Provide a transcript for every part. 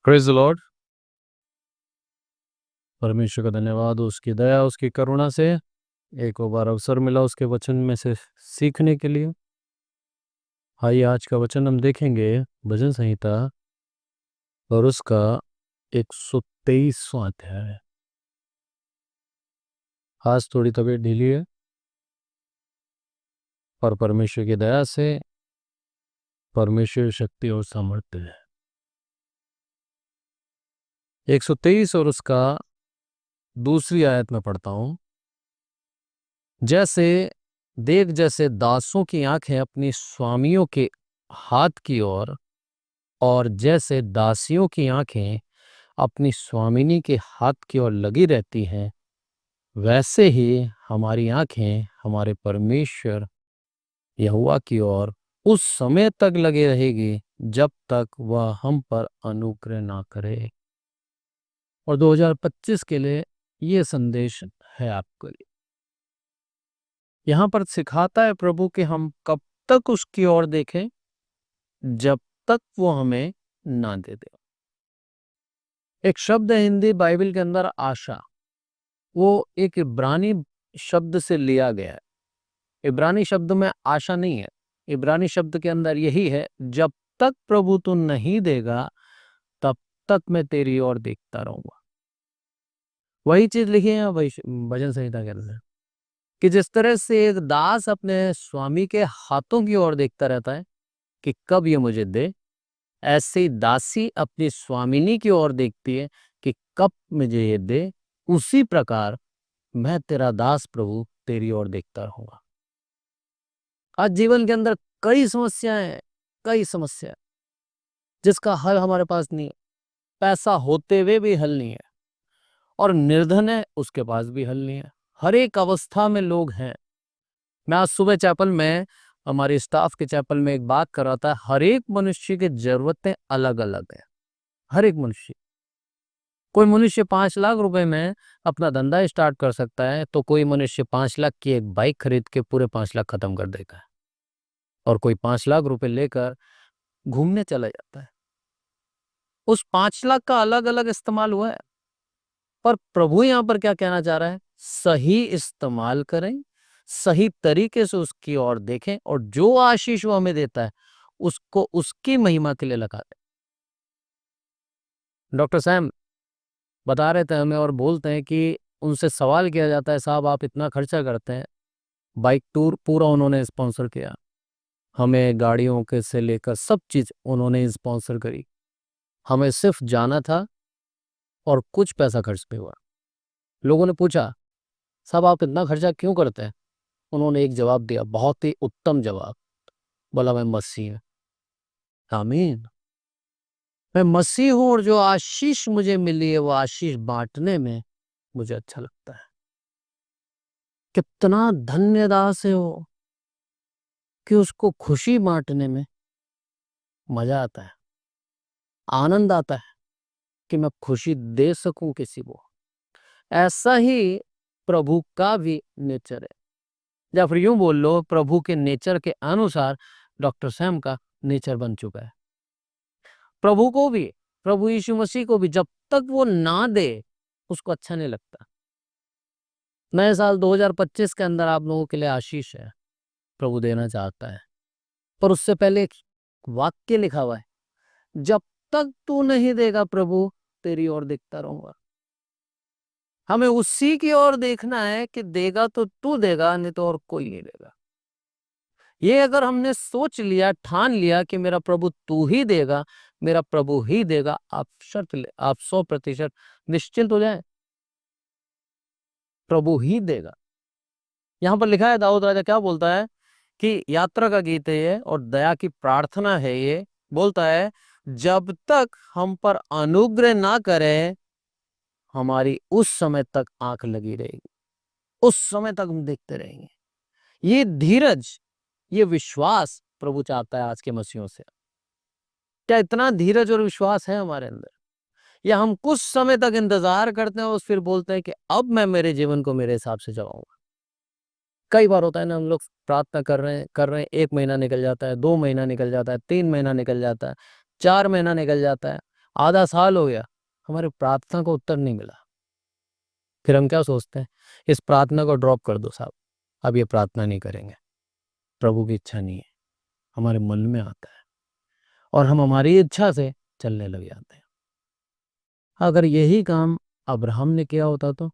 Praise the Lord. परमेश्वर का धन्यवाद, उसकी दया, उसकी करुणा से एक और बार अवसर मिला उसके वचन में से सीखने के लिए। आइए आज का वचन हम देखेंगे भजन संहिता और उसका 123वां अध्याय। आज थोड़ी तबीयत ढीली है पर परमेश्वर की दया से परमेश्वर शक्ति और सामर्थ्य है। 123 और उसका दूसरी आयत में पढ़ता हूं। जैसे दासों की आंखें अपनी स्वामियों के हाथ की ओर और जैसे दासियों की आंखें अपनी स्वामिनी के हाथ की ओर लगी रहती हैं, वैसे ही हमारी आंखें हमारे परमेश्वर यहोवा की ओर उस समय तक लगी रहेगी जब तक वह हम पर अनुग्रह ना करे। और 2025 के लिए ये संदेश है आपके लिए। यहां पर सिखाता है प्रभु कि हम कब तक उसकी ओर देखें जब तक वो हमें ना दे दे। एक शब्द है हिंदी बाइबल के अंदर, आशा। वो एक इब्रानी शब्द से लिया गया है। इब्रानी शब्द में आशा नहीं है। इब्रानी शब्द के अंदर यही है, जब तक प्रभु तू नहीं देगा तब तक मैं तेरी ओर देखता रहूंगा। वही चीज लिखी है वही भजन संहिता के अंदर कि जिस तरह से एक दास अपने स्वामी के हाथों की ओर देखता रहता है कि कब ये मुझे दे, ऐसे ही दासी अपनी स्वामिनी की ओर देखती है कि कब मुझे ये दे। उसी प्रकार मैं तेरा दास प्रभु तेरी ओर देखता रहूंगा। आज जीवन के अंदर कई समस्याएं हैं, कई समस्या जिसका हल हमारे पास नहीं है। पैसा होते हुए भी हल नहीं है और निर्धन है उसके पास भी हल नहीं है। हर एक अवस्था में लोग हैं। मैं आज सुबह चैपल में, हमारे स्टाफ के चैपल में एक बात कर रहा था। हर एक मनुष्य की जरूरतें अलग अलग है। हर एक मनुष्य, कोई मनुष्य 5 लाख रुपए में अपना धंधा स्टार्ट कर सकता है तो कोई मनुष्य 5 लाख की एक बाइक खरीद के पूरे 5 लाख खत्म कर देगा है। और कोई 5 लाख रुपए लेकर घूमने चला जाता है। उस 5 लाख का अलग अलग इस्तेमाल हुआ है। पर प्रभु यहां पर क्या कहना चाह रहा है? सही इस्तेमाल करें, सही तरीके से उसकी ओर देखें और जो आशीष वो हमें देता है उसको उसकी महिमा के लिए लगा दें। डॉक्टर सैम बता रहे थे हमें और बोलते हैं कि उनसे सवाल किया जाता है, साहब आप इतना खर्चा करते हैं, बाइक टूर पूरा उन्होंने स्पॉन्सर किया, हमें गाड़ियों के से लेकर सब चीज उन्होंने स्पॉन्सर करी, हमें सिर्फ जाना था और कुछ पैसा खर्च पे हुआ। लोगों ने पूछा, साहब आप इतना खर्चा क्यों करते हैं? उन्होंने एक जवाब दिया, बहुत ही उत्तम जवाब। बोला, मैं मसीह हूं। आमीन। मैं मसीह हूं और जो आशीष मुझे मिली है वो आशीष बांटने में मुझे अच्छा लगता है। कितना धन्य दास है वो कि उसको खुशी बांटने में मजा आता है, आनंद आता है कि मैं खुशी दे सकूं किसी को। ऐसा ही प्रभु का भी नेचर है, या फिर यूं बोल लो, प्रभु के नेचर के अनुसार डॉक्टर सैम का नेचर बन चुका है। प्रभु को भी, प्रभु यीशु मसीह को भी जब तक वो ना दे उसको अच्छा नहीं लगता। नए साल 2025 के अंदर आप लोगों के लिए आशीष है, प्रभु देना चाहता है। पर उससे पहले एक वाक्य लिखा हुआ है, जब तक तू नहीं देगा प्रभु तेरी ओर देखता रहूंगा। हमें उसी की ओर देखना है कि देगा तो तू देगा, नहीं तो और कोई नहीं देगा। ये अगर हमने सोच लिया, ठान लिया कि मेरा प्रभु तू ही देगा, मेरा प्रभु ही देगा, आप शर्त ले, आप 100% निश्चिंत हो जाए, प्रभु ही देगा। यहां पर लिखा है, दाऊद राजा क्या बोलता है कि यात्रा का गीत है ये और दया की प्रार्थना है ये। बोलता है, जब तक हम पर अनुग्रह ना करे हमारी उस समय तक आंख लगी रहेगी, उस समय तक हम देखते रहेंगे। ये धीरज, ये विश्वास प्रभु चाहता है आज के मसीहों से। क्या इतना धीरज और विश्वास है हमारे अंदर, या हम कुछ समय तक इंतजार करते हैं और फिर बोलते हैं कि अब मैं मेरे जीवन को मेरे हिसाब से चलाऊंगा? कई बार होता है ना, हम लोग प्रार्थना कर रहे हैं 1 महीना निकल जाता है, 2 महीना निकल जाता है, 3 महीना निकल जाता है, 4 महीना निकल जाता है, आधा साल हो गया, हमारी प्रार्थना को उत्तर नहीं मिला। फिर हम क्या सोचते हैं, इस प्रार्थना को ड्रॉप कर दो साहब, अब ये प्रार्थना नहीं करेंगे, प्रभु की इच्छा नहीं है। हमारे मन में आता है और हम हमारी इच्छा से चलने लग जाते हैं। अगर यही काम अब्राहम ने किया होता तो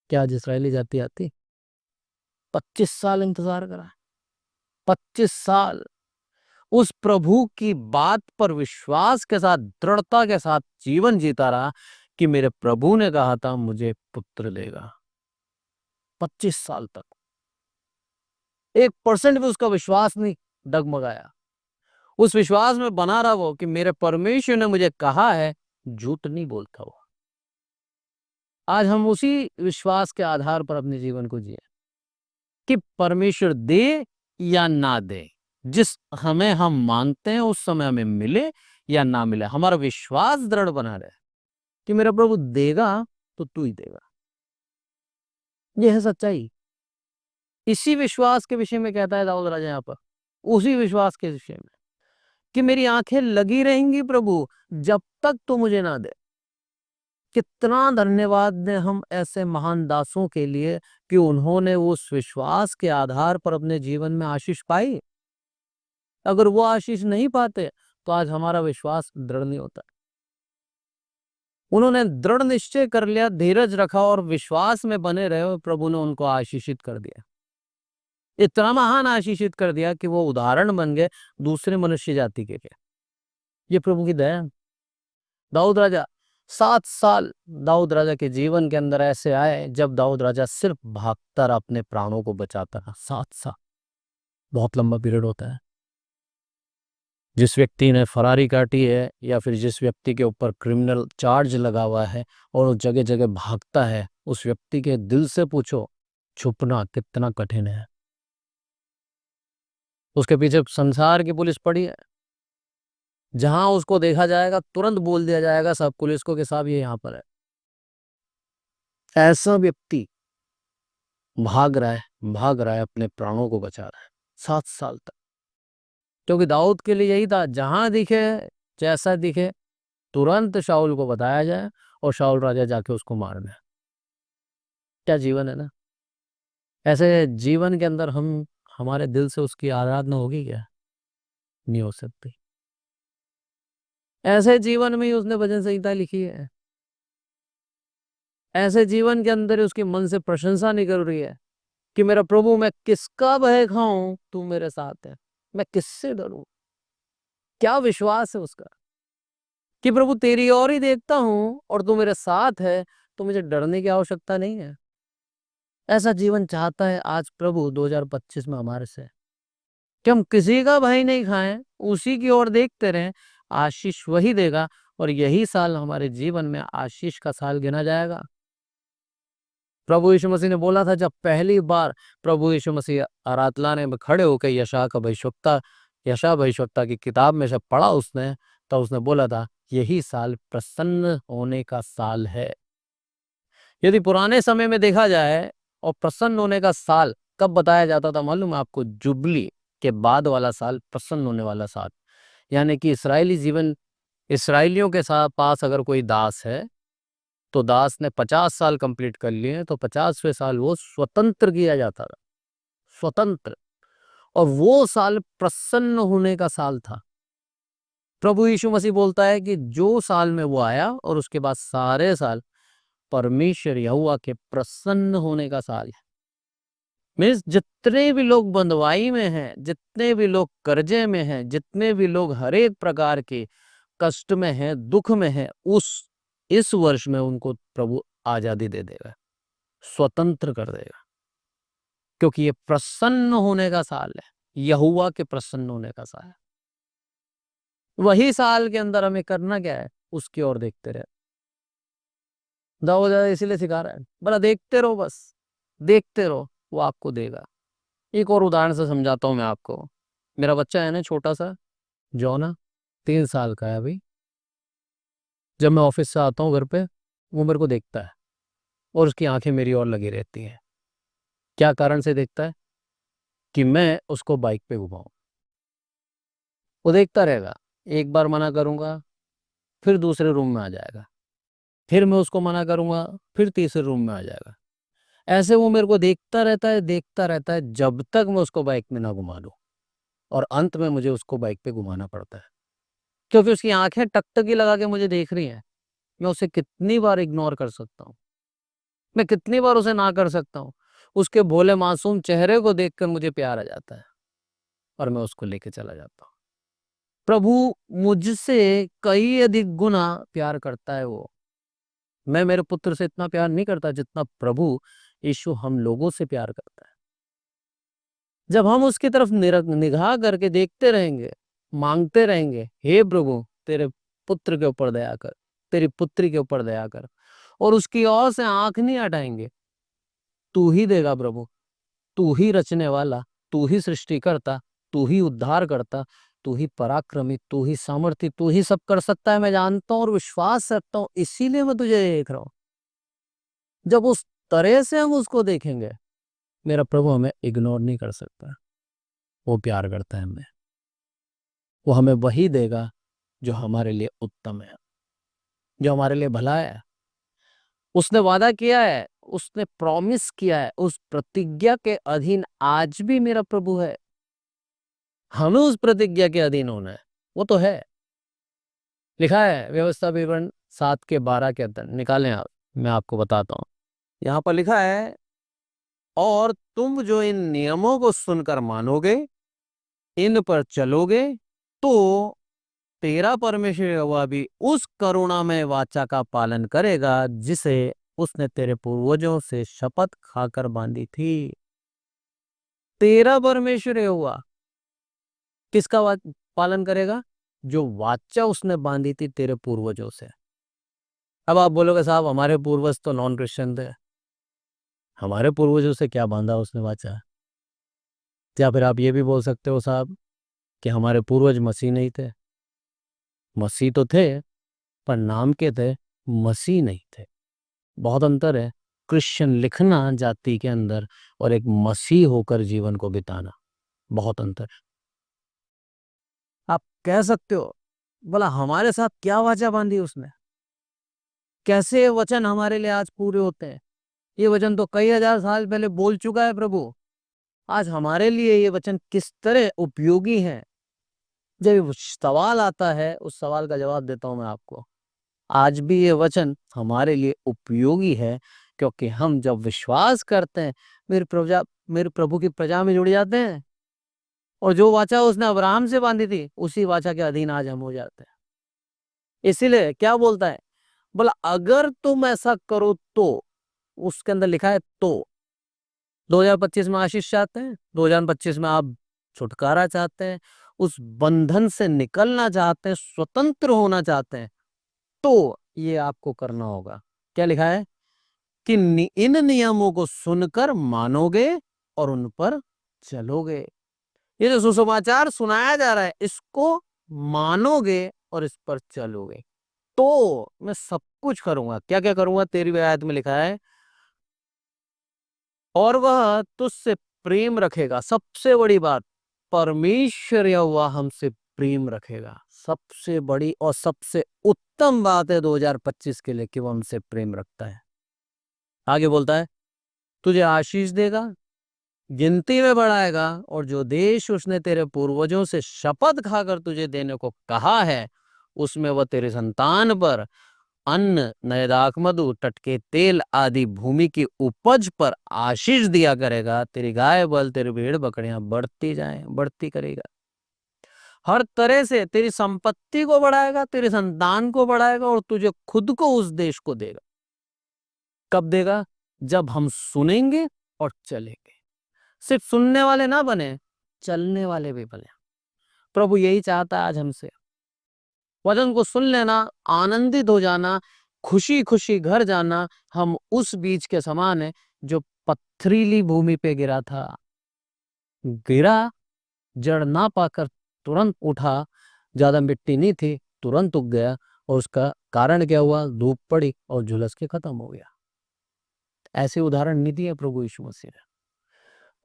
क्या आज इस्राएली जाति आती? 25 साल इंतजार करा, 25 साल उस प्रभु की बात पर विश्वास के साथ, दृढ़ता के साथ जीवन जीता रहा कि मेरे प्रभु ने कहा था मुझे पुत्र देगा। 25 साल तक 1% भी उसका विश्वास नहीं डगमगाया। उस विश्वास में बना रहा वो कि मेरे परमेश्वर ने मुझे कहा है, झूठ नहीं बोलता वो। आज हम उसी विश्वास के आधार पर अपने जीवन को जिए कि परमेश्वर दे या ना दे, जिस हमें हम मानते हैं उस समय हमें मिले या ना मिले, हमारा विश्वास दृढ़ बना रहे कि मेरा प्रभु देगा तो तू ही देगा। यह है सच्चाई। इसी विश्वास के विषय में कहता है दाऊद राजा यहाँ पर, उसी विश्वास के विषय में कि मेरी आंखें लगी रहेंगी प्रभु जब तक तू मुझे ना दे। कितना धन्यवाद दें हम ऐसे महान दासों के लिए कि उन्होंने उस विश्वास के आधार पर अपने जीवन में आशीष पाई। अगर वो आशीष नहीं पाते तो आज हमारा विश्वास दृढ़ नहीं होता। उन्होंने दृढ़ निश्चय कर लिया, धीरज रखा और विश्वास में बने रहे और प्रभु ने उनको आशीषित कर दिया। इतना महान आशीषित कर दिया कि वो उदाहरण बन गए दूसरे मनुष्य जाति के लिए। ये प्रभु की दया। दाऊद राजा 7 साल दाऊद राजा के जीवन के अंदर ऐसे आए जब दाऊद राजा सिर्फ भागता रहा, अपने प्राणों को बचाता रहा। 7 साल बहुत लंबा पीरियड होता है। जिस व्यक्ति ने फरारी काटी है या फिर जिस व्यक्ति के ऊपर क्रिमिनल चार्ज लगा हुआ है और वो जगह जगह भागता है, उस व्यक्ति के दिल से पूछो छुपना कितना कठिन है। उसके पीछे संसार की पुलिस पड़ी है, जहां उसको देखा जाएगा तुरंत बोल दिया जाएगा सब पुलिस को कि साहब ये यहां पर है। ऐसा व्यक्ति भाग रहा है अपने प्राणों को बचा रहा है 7 साल तक। क्योंकि दाऊद के लिए यही था, जहां दिखे जैसा दिखे तुरंत शाऊल को बताया जाए और शाऊल राजा जाके उसको मार दे। क्या जीवन है ना। ऐसे जीवन के अंदर हम हमारे दिल से उसकी आराधना होगी क्या? नहीं हो सकती। ऐसे जीवन में ही उसने भजन संहिता लिखी है। ऐसे जीवन के अंदर ही उसके मन से प्रशंसा निकल रही है कि मेरा प्रभु मैं किसका भय खाऊं, तू मेरे साथ है, मैं किससे डरूं। क्या विश्वास है उसका कि प्रभु तेरी ओर ही देखता हूं और तू मेरे साथ है, तो मुझे डरने की आवश्यकता नहीं है। ऐसा जीवन चाहता है आज प्रभु 2025 में हमारे से, कि हम किसी का भय नहीं खाएं, उसी की ओर देखते रहें। आशीष वही देगा और यही साल हमारे जीवन में आशीष का साल गिना जाएगा। प्रभु यीशु मसीह ने बोला था, जब पहली बार प्रभु यीशु मसीह आराधनालय में खड़े होकर यशा भविष्यवक्ता की किताब में जब पढ़ा उसने, तो उसने बोला था यही साल प्रसन्न होने का साल है। यदि पुराने समय में देखा जाए और प्रसन्न होने का साल कब बताया जाता था मालूम है आपको? जुबली के बाद वाला साल प्रसन्न होने वाला साल। यानी कि इसराइलियों के साथ पास अगर कोई दास है तो दास ने 50 साल कंप्लीट कर लिए तो 50वें साल वो स्वतंत्र किया जाता था। स्वतंत्र। और वो साल प्रसन्न होने का साल था। प्रभु यीशु मसीह बोलता है कि जो साल में वो आया और उसके बाद सारे साल परमेश्वर यहोवा के प्रसन्न होने का साल है। मीन्स जितने भी लोग बंधुआई में हैं, जितने भी लोग कर्जे में हैं, जितने भी लोग हर एक प्रकार के कष्ट में हैं, दुख में हैं, इस वर्ष में उनको प्रभु आजादी दे देगा, स्वतंत्र कर देगा। क्योंकि ये प्रसन्न होने का साल है, यहोवा के प्रसन्न होने का साल है। वही साल के अंदर हमें करना क्या है? उसकी ओर देखते रहे। दाऊद इसीलिए सिखा रहा है, बोला देखते रहो, बस देखते रहो, वो आपको देगा। एक और उदाहरण से समझाता हूं मैं आपको। मेरा बच्चा है ना छोटा सा जॉना, 3 साल का है अभी। जब मैं ऑफिस से आता हूँ घर पे, वो मेरे को देखता है और उसकी आंखें मेरी ओर लगी रहती हैं। क्या कारण से देखता है? कि मैं उसको बाइक पे घुमाऊं। वो देखता रहेगा, एक बार मना करूंगा, फिर दूसरे रूम में आ जाएगा, फिर मैं उसको मना करूंगा, फिर तीसरे रूम में आ जाएगा। ऐसे वो मेरे को देखता रहता है जब तक मैं उसको बाइक में ना घुमा दूं, और अंत में मुझे उसको बाइक पे घुमाना पड़ता है, क्योंकि उसकी आंखें टकटकी लगा के मुझे देख रही हैं। मैं उसे कितनी बार इग्नोर कर सकता हूँ, मैं कितनी बार उसे ना कर सकता हूँ। उसके भोले मासूम चेहरे को देखकर मुझे प्यार आ जाता है और मैं उसको लेके चला जाता हूँ। प्रभु मुझसे कई अधिक गुना प्यार करता है वो। मैं मेरे पुत्र से इतना प्यार नहीं करता जितना प्रभु यीशु हम लोगों से प्यार करता है। जब हम उसकी तरफ निगाह करके देखते रहेंगे, मांगते रहेंगे, हे प्रभु तेरे पुत्र के ऊपर दया कर, तेरी पुत्री के ऊपर दया कर, और उसकी ओर से आंख नहीं हटाएंगे, तू ही देगा प्रभु, तू ही रचने वाला, तू ही सृष्टि करता, तू ही उद्धार करता, तू ही पराक्रमी, तू ही सामर्थी, तू ही सब कर सकता है, मैं जानता हूं और विश्वास रखता हूं, इसीलिए मैं तुझे देख रहा हूं। जब उस तरह से हम उसको देखेंगे, मेरा प्रभु हमें इग्नोर नहीं कर सकता। वो प्यार करता है हमें, वो हमें वही देगा जो हमारे लिए उत्तम है, जो हमारे लिए भला है। उसने वादा किया है, उसने प्रॉमिस किया है, उस प्रतिज्ञा के अधीन आज भी मेरा प्रभु है। हमें उस प्रतिज्ञा के अधीन होना है, वो तो है। लिखा है व्यवस्था विवरण 7 के 12 के अंदर, निकालें आप, मैं आपको बताता हूं। यहां पर लिखा है, और तुम जो इन नियमों को सुनकर मानोगे, इन पर चलोगे, तो तेरा परमेश्वर यहोवा भी उस करुणामय वाचा का पालन करेगा जिसे उसने तेरे पूर्वजों से शपथ खाकर बांधी थी। तेरा परमेश्वर यहोवा किसका पालन करेगा? जो वाचा उसने बांधी थी तेरे पूर्वजों से। अब आप बोलोगे साहब हमारे पूर्वज तो नॉन क्रिश्चियन थे, हमारे पूर्वजों से क्या बांधा उसने वाचा? या फिर आप ये भी बोल सकते हो साहब कि हमारे पूर्वज मसीह नहीं थे। मसीह तो थे, पर नाम के थे, मसीह नहीं थे। बहुत अंतर है क्रिश्चियन लिखना जाति के अंदर और एक मसीह होकर जीवन को बिताना, बहुत अंतर है। आप कह सकते हो बोला हमारे साथ क्या वाचा बांधी उसने, कैसे ये वचन हमारे लिए आज पूरे होते हैं? ये वचन तो कई हजार साल पहले बोल चुका है प्रभु, आज हमारे लिए ये वचन किस तरह उपयोगी है? जब सवाल आता है, उस सवाल का जवाब देता हूं मैं आपको। आज भी ये वचन हमारे लिए उपयोगी है, क्योंकि हम जब विश्वास करते हैं, मेरे प्रभु की प्रजा में जुड़ जाते हैं, और जो वाचा उसने अब्राहम से बांधी थी उसी वाचा के अधीन आज हम हो जाते हैं। इसीलिए क्या बोलता है, बोला अगर तुम ऐसा करो तो, उसके अंदर लिखा है तो। 2025 में आशीष चाहते हैं, 2025 में आप छुटकारा चाहते हैं, उस बंधन से निकलना चाहते हैं, स्वतंत्र होना चाहते हैं, तो ये आपको करना होगा। क्या लिखा है कि इन नियमों को सुनकर मानोगे और उन पर चलोगे। ये जो सुसमाचार सुनाया जा रहा है, इसको मानोगे और इस पर चलोगे, तो मैं सब कुछ करूंगा। क्या क्या करूंगा? 13वीं आयत में लिखा है, और वह तुझसे प्रेम रखेगा। सबसे बड़ी बात, परमेश्वर यहोवा हमसे प्रेम रखेगा। सबसे बड़ी और सबसे उत्तम बात है 2025 के लिए कि वो हमसे प्रेम रखता है। आगे बोलता है, तुझे आशीष देगा, गिनती में बढ़ाएगा, और जो देश उसने तेरे पूर्वजों से शपथ खाकर तुझे देने को कहा है, उसमें वह तेरे संतान पर अन्न, नए दाखमधु, टटके तेल आदि भूमि की उपज पर आशीष दिया करेगा। तेरी गाय बल, तेरी भेड़ बकरियां बढ़ती जाएं, बढ़ती करेगा। हर तरह से तेरी संपत्ति को बढ़ाएगा, तेरे संतान को बढ़ाएगा, और तुझे खुद को उस देश को देगा। कब देगा? जब हम सुनेंगे और चलेंगे। सिर्फ सुनने वाले ना बने, चलने वाले भी बने। प्रभु यही चाहता है आज हमसे। वचन को सुन लेना, आनंदित हो जाना, खुशी खुशी घर जाना। हम उस बीज के समान है जो पथरीली भूमि पे गिरा था, गिरा, जड़ ना पाकर तुरंत उठा, ज्यादा मिट्टी नहीं थी, तुरंत उग गया, और उसका कारण क्या हुआ? धूप पड़ी और झुलस के खत्म हो गया। ऐसे उदाहरण नहीं दिए प्रभु यीशु मसीह ने।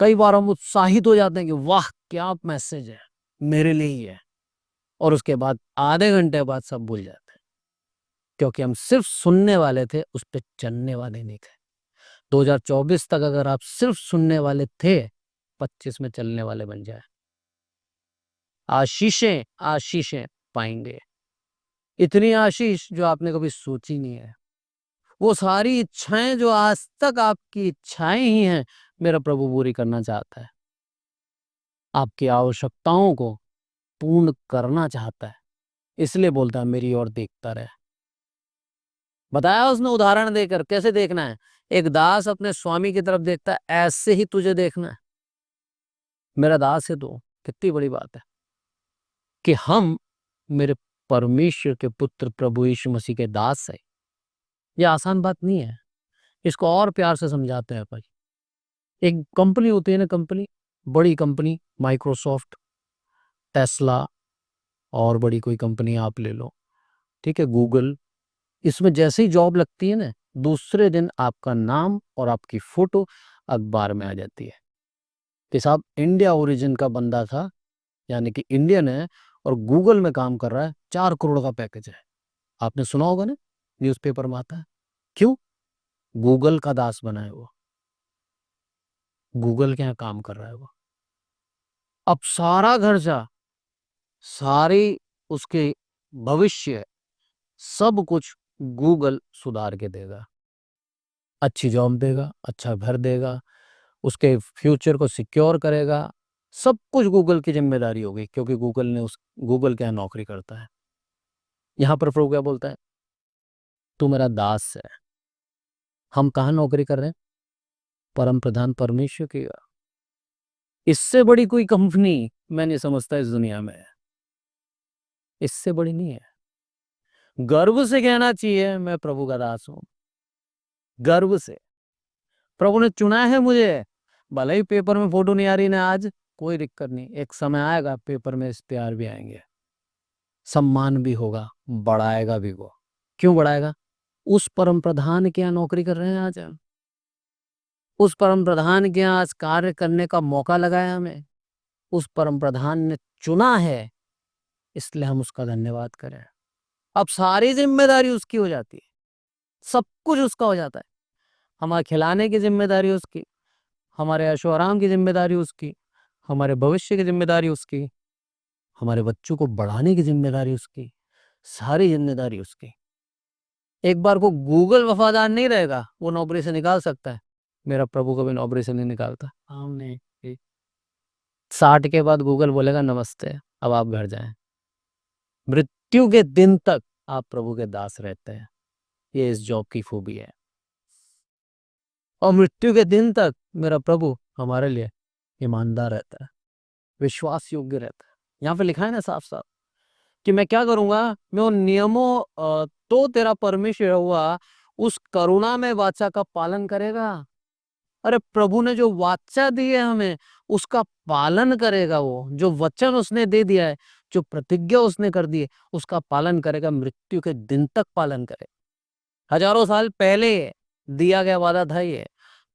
कई बार हम उत्साहित हो जाते हैं कि वाह क्या मैसेज है, मेरे लिए ही है, और उसके बाद आधे घंटे बाद सब भूल जाते हैं। क्योंकि हम सिर्फ सुनने वाले थे, उस पर चलने वाले नहीं थे। 2024 तक अगर आप सिर्फ सुनने वाले थे, 25 में चलने वाले बन जाए। आशीषें आशीषें पाएंगे, इतनी आशीष जो आपने कभी सोची नहीं है। वो सारी इच्छाएं जो आज तक आपकी इच्छाएं ही हैं, मेरा प्रभु पूरी करना चाहता है। आपकी आवश्यकताओं को पूर्ण करना चाहता है, इसलिए बोलता है मेरी ओर देखता रहे। बताया उसने उदाहरण देकर कैसे देखना है। एक दास अपने स्वामी की तरफ देखता है, ऐसे ही तुझे देखना है। मेरा दास है तो कितनी बड़ी बात है कि हम मेरे परमेश्वर के पुत्र प्रभु यीशु मसीह के दास है। ये आसान बात नहीं है। इसको और प्यार से समझाते हैं भाई। एक कंपनी होती है ना, कंपनी, बड़ी कंपनी, माइक्रोसॉफ्ट, टेस्ला और बड़ी कोई कंपनी आप ले लो, ठीक है, गूगल। इसमें जैसे ही जॉब लगती है ना, दूसरे दिन आपका नाम और आपकी फोटो अखबार में आ जाती है कि साहब इंडिया ओरिजिन का बंदा था, यानी कि इंडियन है और गूगल में काम कर रहा है, 4 करोड़ का पैकेज है। आपने सुना होगा ना, न्यूज़पेपर में आता है। क्यों? गूगल का दास बना है वो, गूगल के यहाँ काम कर रहा है वो। अब सारा खर्चा, सारी उसके भविष्य, सब कुछ गूगल सुधार के देगा। अच्छी जॉब देगा, अच्छा घर देगा, उसके फ्यूचर को सिक्योर करेगा। सब कुछ गूगल की जिम्मेदारी होगी, क्योंकि गूगल के यहाँ नौकरी करता है। यहाँ पर प्रभु क्या बोलता है? तू मेरा दास है। हम कहाँ नौकरी कर रहे हैं? परम प्रधान परमेश्वर की। इससे बड़ी कोई कंपनी मैं नहीं समझता इस दुनिया में, इससे बड़ी नहीं है। गर्व से कहना चाहिए मैं प्रभु का दास हूं, गर्व से। प्रभु ने चुना है मुझे, भले ही पेपर में फोटो नहीं आ रही ना आज, कोई दिक्कत नहीं, एक समय आएगा पेपर में इश्तेहार भी आएंगे, सम्मान भी होगा, बढ़ाएगा भी वो। क्यों बढ़ाएगा? उस परम प्रधान के यहाँ नौकरी कर रहे हैं आज हम। उस परम प्रधान के यहाँ आज कार्य करने का मौका लगाया हमें। उस परम प्रधान ने चुना है, इसलिए हम उसका धन्यवाद करें। अब सारी जिम्मेदारी उसकी हो जाती है, सब कुछ उसका हो जाता है। हमारे खिलाने की जिम्मेदारी उसकी, हमारे ऐशो आराम की जिम्मेदारी उसकी, हमारे भविष्य की जिम्मेदारी उसकी, हमारे बच्चों को बढ़ाने की जिम्मेदारी उसकी, सारी जिम्मेदारी उसकी। एक बार को गूगल वफादार नहीं रहेगा, वो नौकरी से निकाल सकता है। मेरा प्रभु कभी नौकरी से नहीं निकालता। हमने 60 के बाद गूगल बोलेगा नमस्ते, अब आप घर जाएं। मृत्यु के दिन तक आप प्रभु के दास रहते हैं, ये इस जॉब की खूबी है। और मृत्यु के दिन तक मेरा प्रभु हमारे लिए ईमानदार रहता है, विश्वास योग्य रहता है। यहाँ पे लिखा है ना साफ साफ कि मैं क्या करूंगा, मैं उन नियमों तो तेरा परमेश्वर हुआ उस करुणा में वाचा का पालन करेगा। अरे प्रभु ने जो वाचा दी है हमें, उसका पालन करेगा। वो जो वचन उसने दे दिया है, जो प्रतिज्ञा उसने कर दी है, उसका पालन करेगा, मृत्यु के दिन तक पालन करेगा। हजारों साल पहले दिया गया वादा था, ये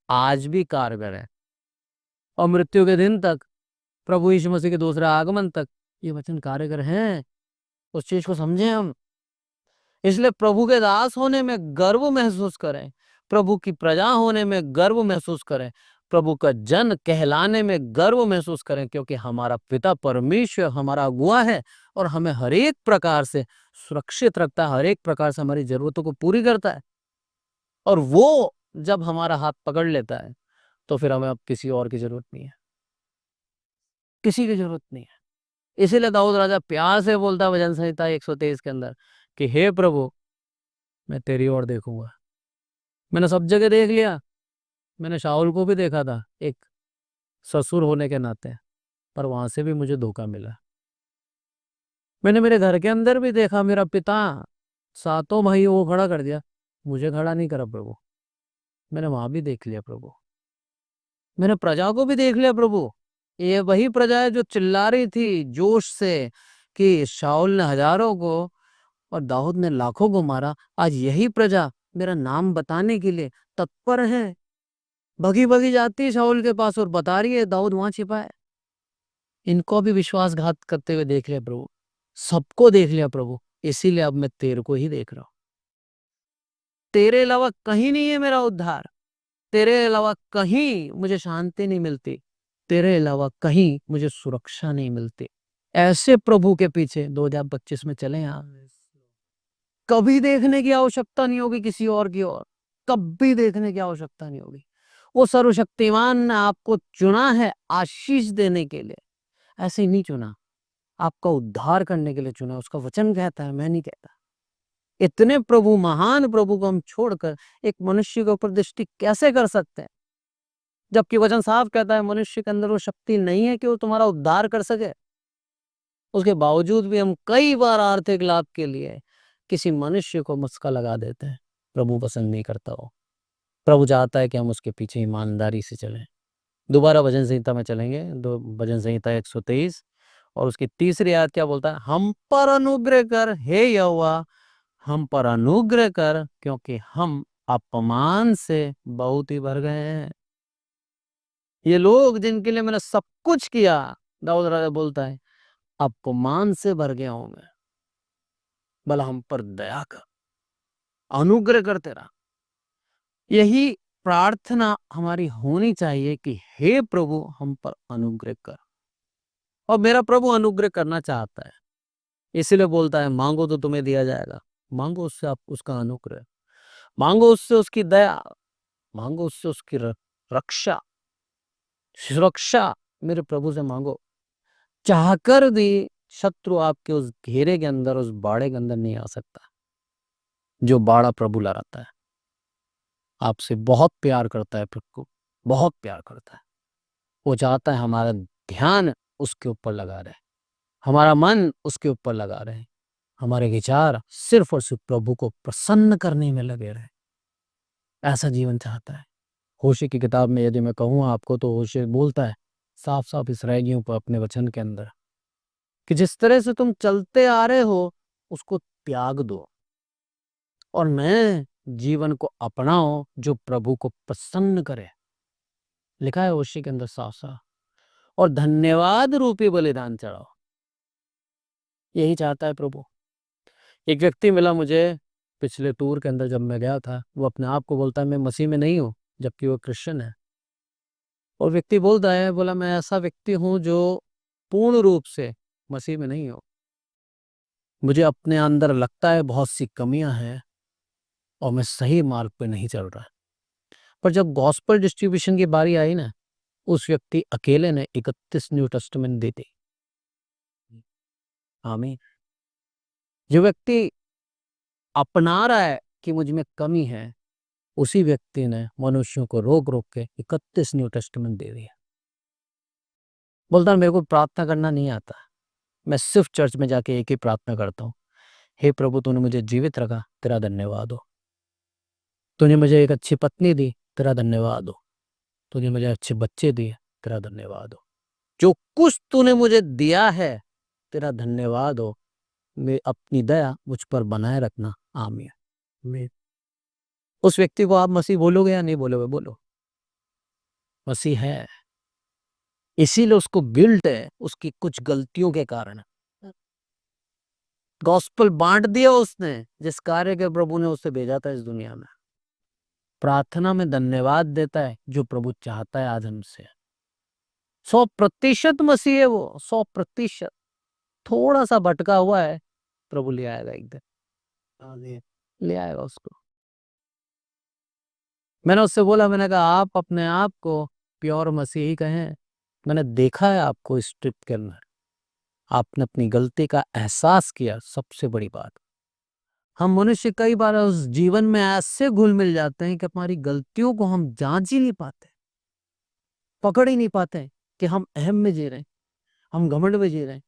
आज भी कारगर है। और मृत्यु के दिन तक, प्रभु यीशु मसीह के दूसरे आगमन तक ये वचन कारगर हैं। उस चीज को समझें हम। इसलिए प्रभु के दास होने में गर्व महसूस करें, प्रभु की प्रजा होने में गर्व महसूस करें, प्रभु का जन कहलाने में गर्व महसूस करें, क्योंकि हमारा पिता परमेश्वर हमारा अगुआ है और हमें हर एक प्रकार से सुरक्षित रखता है, हर एक प्रकार से हमारी जरूरतों को पूरी करता है। और वो जब हमारा हाथ पकड़ लेता है, तो फिर हमें अब किसी और की जरूरत नहीं है, किसी की जरूरत नहीं है। इसीलिए दाऊद राजा प्यार से बोलता है भजन संहिता 123 के अंदर कि हे प्रभु, मैं तेरी ओर देखूंगा। मैंने सब जगह देख लिया, मैंने शाऊल को भी देखा था एक ससुर होने के नाते, पर वहां से भी मुझे धोखा मिला। मैंने मेरे घर के अंदर भी देखा, मेरा पिता सातों भाई वो खड़ा कर दिया, मुझे खड़ा नहीं करा प्रभु। मैंने वहां भी देख लिया प्रभु, मैंने प्रजा को भी देख लिया प्रभु। ये वही प्रजा है जो चिल्ला रही थी जोश से कि शाऊल ने हजारों को और दाऊद ने लाखों को मारा। आज यही प्रजा मेरा नाम बताने के लिए तत्पर है, भगी भगी जाती है शाऊल के पास और बता रही है दाऊद वहां छिपा है। इनको भी विश्वासघात करते हुए देख लिया प्रभु, सबको देख लिया प्रभु, इसीलिए अब मैं तेरे को ही देख रहा हूं। तेरे अलावा कहीं नहीं है मेरा उद्धार, तेरे अलावा कहीं मुझे शांति नहीं मिलती, तेरे अलावा कहीं मुझे सुरक्षा नहीं मिलती। ऐसे प्रभु के पीछे 2025 में चले आप, कभी देखने की आवश्यकता नहीं होगी किसी और की ओर, कभी देखने की आवश्यकता नहीं होगी। वो सर्वशक्तिमान ने आपको चुना है आशीष देने के लिए, ऐसे ही नहीं चुना, आपका उद्धार करने के लिए चुना। उसका वचन कहता है, मैं नहीं कहता। इतने प्रभु, महान प्रभु को हम छोड़कर एक मनुष्य के ऊपर दृष्टि कैसे कर सकते हैं, जबकि वचन साफ कहता है मनुष्य के अंदर वो शक्ति नहीं है कि वो तुम्हारा उद्धार कर सके। उसके बावजूद भी हम कई बार आर्थिक लाभ के लिए किसी मनुष्य को मुस्का लगा देते हैं। प्रभु पसंद नहीं करता हो। प्रभु चाहता है कि हम उसके पीछे ईमानदारी से चलें। दोबारा भजन संहिता में चलेंगे, दो भजन संहिता 123 और उसकी तीसरी आयत क्या बोलता है, हम पर अनुग्रह कर हे यहोवा, हम पर अनुग्रह कर, क्योंकि हम अपमान से बहुत ही भर गए हैं। ये लोग जिनके लिए मैंने सब कुछ किया, दाऊद राजा बोलता है, अपमान से भर गया हूं मैं, भला हम पर दया कर, अनुग्रह कर तेरा। यही प्रार्थना हमारी होनी चाहिए कि हे प्रभु हम पर अनुग्रह कर। और मेरा प्रभु अनुग्रह करना चाहता है, इसीलिए बोलता है मांगो तो तुम्हें दिया जाएगा। मांगो उससे आप उसका अनुग्रह, मांगो उससे उसकी दया, मांगो उससे उसकी रक्षा, सुरक्षा। मेरे प्रभु से मांगो। चाहकर भी शत्रु आपके उस घेरे के अंदर, उस बाड़े के अंदर नहीं आ सकता जो बाड़ा प्रभु लगाता है। आपसे बहुत प्यार करता है प्रभु, बहुत प्यार करता है। वो चाहता है हमारा ध्यान उसके ऊपर लगा रहे, हमारा मन उसके ऊपर लगा रहे, हमारे विचार सिर्फ और सिर्फ प्रभु को प्रसन्न करने में लगे रहे। ऐसा जीवन चाहता है। होशे की किताब में यदि मैं कहूँ आपको, तो होशे बोलता है साफ साफ इसराइलियों पर अपने वचन के अंदर कि जिस तरह से तुम चलते आ रहे हो उसको त्याग दो और नए जीवन को अपनाओ जो प्रभु को प्रसन्न करे। लिखा है होशे के अंदर साफ साफ। और धन्यवाद रूपी बलिदान चढ़ाओ। यही चाहता है प्रभु। एक व्यक्ति मिला मुझे पिछले टूर के अंदर जब मैं गया था, वो अपने आप को बोलता है मैं मसीह में नहीं हूँ, जबकि वो क्रिश्चियन है। और व्यक्ति बोलता है, बोला मैं ऐसा व्यक्ति हूं जो पूर्ण रूप से मसीह में नहीं हूं, मुझे अपने अंदर लगता है बहुत सी कमियां हैं और मैं सही मार्ग पे नहीं चल रहा। पर जब गॉस्पेल डिस्ट्रीब्यूशन की बारी आई ना, उस व्यक्ति अकेले ने 31 न्यू टेस्टामेंट दे दी। आमीन। जो व्यक्ति अपना रहा है कि मुझ में कमी है, उसी व्यक्ति ने मनुष्यों को रोक रोक के 31 न्यू टेस्टामेंट दे दिया। बोलता मेरे को प्रार्थना करना नहीं आता, मैं सिर्फ चर्च में जाके एक ही प्रार्थना करता हूँ, हे प्रभु तूने मुझे जीवित रखा, तेरा धन्यवाद हो। तूने मुझे एक अच्छी पत्नी दी, तेरा धन्यवाद हो। तूने मुझे अच्छे बच्चे दिए, तेरा धन्यवाद हो। जो कुछ तूने मुझे दिया है, तेरा धन्यवाद हो। मैं अपनी दया मुझ पर बनाए रखना। आमीन। मैं उस व्यक्ति को आप मसीह बोलोगे या नहीं बोलोगे? बोलो, मसीह है। इसीलिए उसको गिल्ट है उसकी कुछ गलतियों के कारण। गॉस्पेल बांट दिया उसने जिस कार्य के प्रभु ने उसे भेजा था इस दुनिया में। प्रार्थना में धन्यवाद देता है जो प्रभु चाहता है आज हमसे। 100% मसीह है वो, 100%। थोड़ा सा भटका हुआ है, प्रभु ले आएगा एक दिन। ले आएगा उसको। मैंने उससे बोला, मैंने कहा आप अपने आप को प्योर मसीही कहें। मैंने देखा है आपको इस ट्रिप के अंदर, आपने अपनी गलती का एहसास किया, सबसे बड़ी बात। हम मनुष्य कई बार उस जीवन में ऐसे घुल मिल जाते हैं कि हमारी गलतियों को हम जांच ही नहीं पाते, पकड़ ही नहीं पाते कि हम अहम में जी रहे हैं, हम घमंड में जी रहे हैं,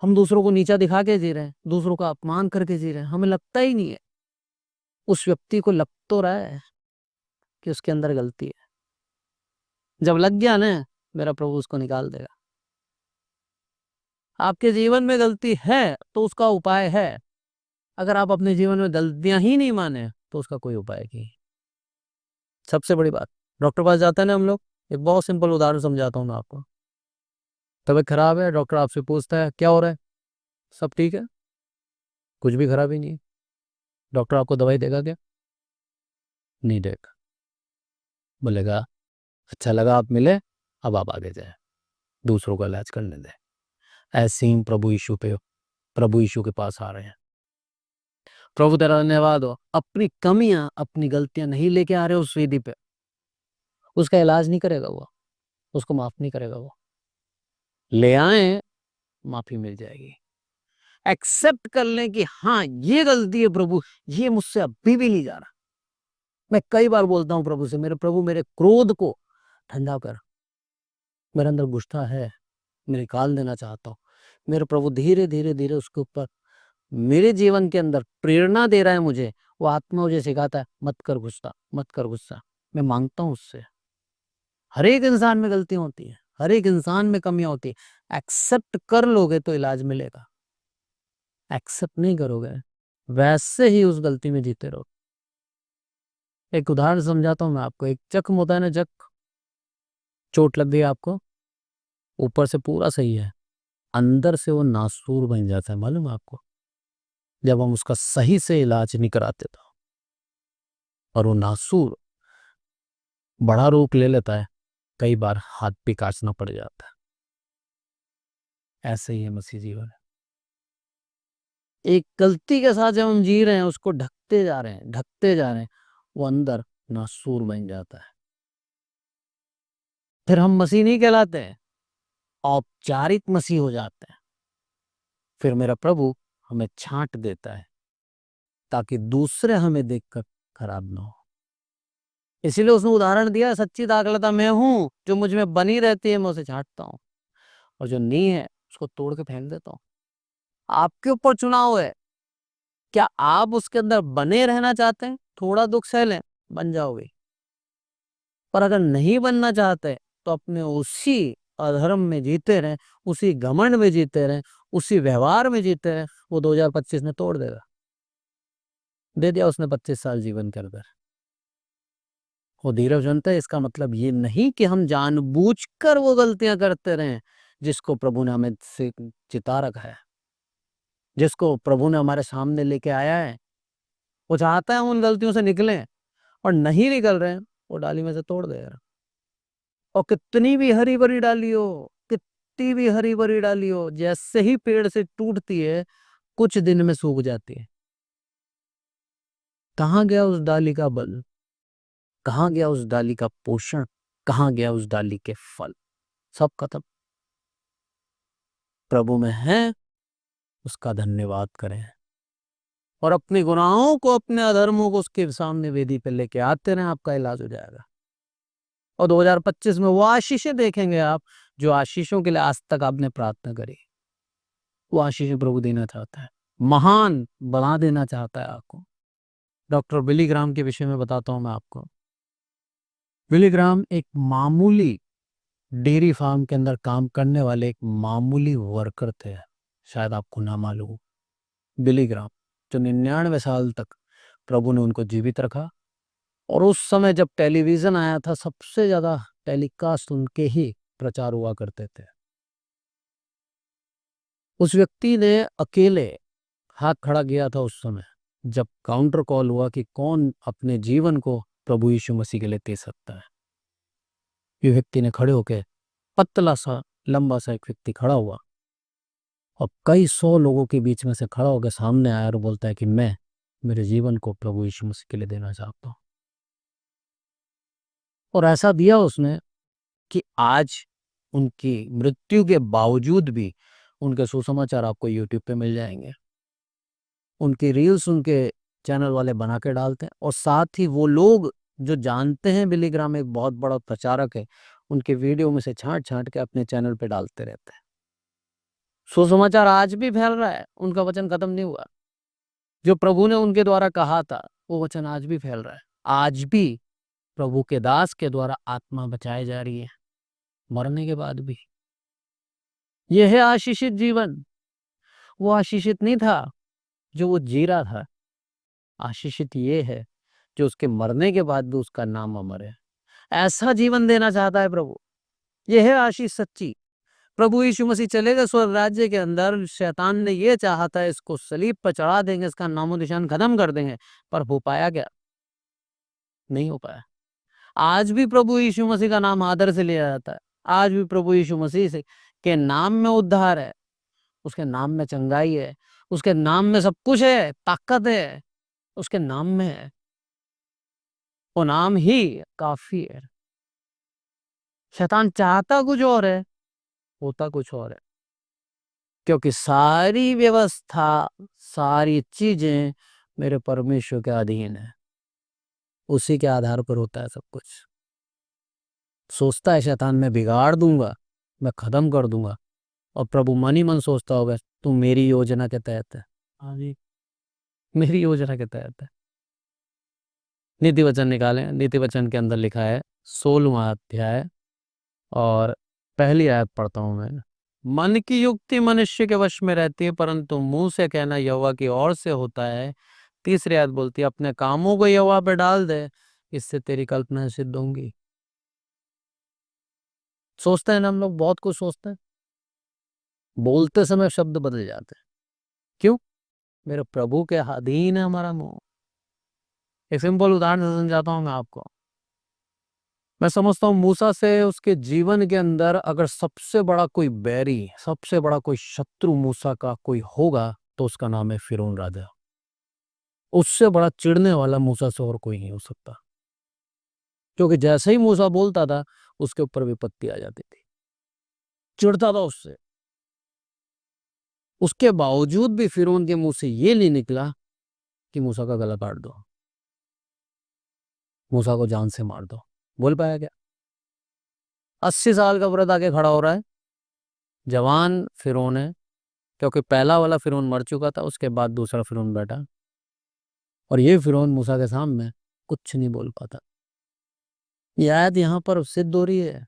हम दूसरों को नीचा दिखा के जी रहे हैं, दूसरों का अपमान करके जी रहे हैं। हमें लगता ही नहीं है। उस व्यक्ति को लग तो रहा है कि उसके अंदर गलती है। जब लग गया ना, मेरा प्रभु उसको निकाल देगा। आपके जीवन में गलती है तो उसका उपाय है। अगर आप अपने जीवन में गलतियां ही नहीं माने तो उसका कोई उपाय नहीं। सबसे बड़ी बात, डॉक्टर पास जाते हैं ना हम लोग, एक बहुत सिंपल उदाहरण समझाता हूँ मैं आपको। तबीयत खराब है, डॉक्टर आपसे पूछता है क्या हो रहा है, सब ठीक है, कुछ भी खराब ही नहीं है, डॉक्टर आपको दवाई देगा क्या? नहीं देगा। बोलेगा अच्छा लगा आप मिले, अब आप आगे जाए, दूसरों का इलाज करने दे। ऐसे ही प्रभु यीशु के पास आ रहे हैं। प्रभु तेरा धन्यवाद हो, अपनी कमियां अपनी गलतियां नहीं लेके आ रहे उस वेदी पे। उसका इलाज नहीं करेगा वो, उसको माफ नहीं करेगा वो। ले आए, माफी मिल जाएगी। एक्सेप्ट कर लें कि हाँ ये गलती है प्रभु, ये मुझसे अभी भी नहीं जा रहा। मैं कई बार बोलता हूं प्रभु से, मेरे प्रभु मेरे क्रोध को ठंडा कर, मेरे अंदर गुस्सा है, मैं निकाल देना चाहता हूँ। मेरे प्रभु धीरे धीरे धीरे उसके ऊपर मेरे जीवन के अंदर प्रेरणा दे रहा है मुझे। वो आत्मा मुझे सिखाता है मत कर गुस्सा, मत कर गुस्सा। मैं मांगता हूँ उससे। हर एक इंसान में गलतियां होती है, हर एक इंसान में कमियां होती है। एक्सेप्ट कर लोगे तो इलाज मिलेगा, एक्सेप्ट नहीं करोगे वैसे ही उस गलती में जीते रहो। एक उदाहरण समझाता हूं मैं आपको। एक जख्म होता है ना, जख्म, चोट लग गई आपको, ऊपर से पूरा सही है, अंदर से वो नासूर बन जाता है, मालूम है आपको, जब हम उसका सही से इलाज नहीं कराते तो। और वो नासूर बड़ा रूप ले लेता है, कई बार हाथ भी काटना पड़ जाता है। ऐसे ही है मसीह जीवन। एक गलती के साथ जब हम जी रहे हैं, उसको ढकते जा रहे हैं, ढकते जा रहे हैं, वो अंदर नासूर बन जाता है। फिर हम मसीह नहीं कहलाते हैं, औपचारिक मसीह हो जाते हैं। फिर मेरा प्रभु हमें छांट देता है ताकि दूसरे हमें देखकर खराब ना हो। इसीलिए उसने उदाहरण दिया, सच्ची दाखलता मैं हूं, जो मुझ में बनी रहती है मैं उसे छांटता हूं, और जो नहीं है उसको तोड़ के फेंक देता हूं। आपके ऊपर चुनाव है, क्या आप उसके अंदर बने रहना चाहते हैं? थोड़ा दुख सह लें, बन जाओगे। पर अगर नहीं बनना चाहते तो अपने उसी अधर्म में जीते रहें, उसी घमंड में जीते रहें, उसी व्यवहार में जीते रहें। वो 2025 में तोड़ देगा। दे दिया उसने 25 साल जीवन के अंदर। वो धीरज जनता है। इसका मतलब ये नहीं कि हम जानबूझकर वो गलतियां करते रहें जिसको प्रभु ने हमें से चिता रखा है, जिसको प्रभु ने हमारे सामने लेके आया है। वो चाहता है हम उन गलतियों से निकलें, और नहीं निकल रहे हैं, वो डाली में से तोड़ देगा। और कितनी भी हरी भरी डाली हो, कितनी भी हरी भरी डाली हो, जैसे ही पेड़ से टूटती है कुछ दिन में सूख जाती है। कहाँ गया उस डाली का बल, कहाँ गया उस डाली का पोषण, कहाँ गया उस डाली के फल? सब खत्म। प्रभु में है, उसका धन्यवाद करें, और अपने गुनाहों को, अपने अधर्मों को उसके सामने वेदी पे लेके आते रहें, आपका इलाज हो जाएगा। और 2025 में वो आशीषें देखेंगे आप, जो आशीषों के लिए आज तक आपने प्रार्थना करी। वो आशीषें प्रभु देना चाहता है, महान बना देना चाहता है आपको। डॉक्टर बिली ग्राम के विषय में बताता हूं मैं आपको। बिली ग्राम एक मामूली डेयरी फार्म के अंदर काम करने वाले एक मामूली वर्कर थे, शायद आपको ना मालूम हो। बिली ग्राम, जो 99 साल तक प्रभु ने उनको जीवित रखा। और उस समय जब टेलीविजन आया था, सबसे ज्यादा टेलीकास्ट उनके ही प्रचार हुआ करते थे। उस व्यक्ति ने अकेले हाथ खड़ा किया था उस समय, जब काउंटर कॉल हुआ कि कौन अपने जीवन को प्रभु यीशु मसीह के लिए दे सकता है। ये व्यक्ति ने खड़े होकर, पतला सा लंबा सा एक व्यक्ति खड़ा हुआ, और कई सौ लोगों के बीच में से खड़ा होकर सामने आया और बोलता है कि मैं मेरे जीवन को प्रभु यीशु मसीह के लिए देना चाहता हूँ। और ऐसा दिया उसने कि आज उनकी मृत्यु के बावजूद भी उनके सुसमाचार आपको यूट्यूब पे मिल जाएंगे। उनकी रील्स उनके चैनल वाले बना के डालते हैं, और साथ ही वो लोग जो जानते हैं बिली ग्राम एक बहुत बड़ा प्रचारक है, उनके वीडियो में से छांट छांट के अपने चैनल पे डालते रहते हैं। सुसमाचार आज भी फैल रहा है, उनका वचन खत्म नहीं हुआ। जो प्रभु ने उनके द्वारा कहा था वो वचन आज भी फैल रहा है। आज भी प्रभु के दास के द्वारा आत्मा बचाई जा रही है, मरने के बाद भी। यह है आशीषित जीवन। वो आशीषित नहीं था जो वो जी रहा था, आशीषित ये है जो उसके मरने के बाद भी उसका नाम अमर है। ऐसा जीवन देना चाहता है प्रभु। यह है आशीष सच्ची। प्रभु यीशु मसीह चले गए स्वर्ग राज्य के अंदर, शैतान ने यह चाहा था इसको सलीब पर चढ़ा देंगे, इसका नामो निशान खत्म कर देंगे, पर हो पाया क्या? नहीं हो पाया। आज भी प्रभु यीशु मसीह का नाम आदर से लिया जाता है। आज भी प्रभु यीशु मसीह से के नाम में उद्धार है, उसके नाम में चंगाई है, उसके नाम में सब कुछ है, ताकत है, उसके नाम में है। वो नाम ही काफी है। शैतान चाहता कुछ और है, होता कुछ और है। क्योंकि सारी व्यवस्था, सारी चीजें मेरे परमेश्वर के अधीन है, उसी के आधार पर होता है सब कुछ। सोचता है शैतान मैं बिगाड़ दूंगा, मैं खत्म कर दूंगा, और प्रभु मन ही मन सोचता होगा तू मेरी योजना के तहत है। हाँ जी, मेरी योजना के तहत है। नीति वचन निकालें। नीति वचन के अंदर लिखा है 16वां अध्याय और पहली आयत पढ़ता हूं मैं। मन की युक्ति मनुष्य के वश में रहती है, परंतु मुंह से कहना यहोवा की ओर से होता है। तीसरी आयत बोलती है अपने कामों को यहोवा पे डाल दे, इससे तेरी कल्पना सिद्ध होंगी। सोचते हैं ना हम लोग, बहुत कुछ सोचते हैं, बोलते समय शब्द बदल जाते हैं। क्यों? मेरे प्रभु के अधीन है हमारा मुंह। एक सिंपल उदाहरण से समझाता हूं मैं आपको। मैं समझता हूं मूसा से उसके जीवन के अंदर अगर सबसे बड़ा कोई बैरी, सबसे बड़ा कोई शत्रु मूसा का कोई होगा तो उसका नाम है फिरौन राजा। उससे बड़ा चिढ़ने वाला मूसा से और कोई नहीं हो सकता। क्योंकि जैसे ही मूसा बोलता था उसके ऊपर विपत्ति आ जाती थी, चिढ़ता था उससे। उसके बावजूद भी फिरौन के मुंह से ये नहीं निकला कि मूसा का गला काट दो, मूसा को जान से मार दो। बोल पाया क्या? 80 साल का व्रत आके खड़ा हो रहा है, जवान फिरौन है, क्योंकि पहला वाला फिरौन मर चुका था, उसके बाद दूसरा फिरौन बैठा, और ये फिरौन मूसा के सामने कुछ नहीं बोल पाता। ये आयत यहाँ पर सिद्ध हो रही है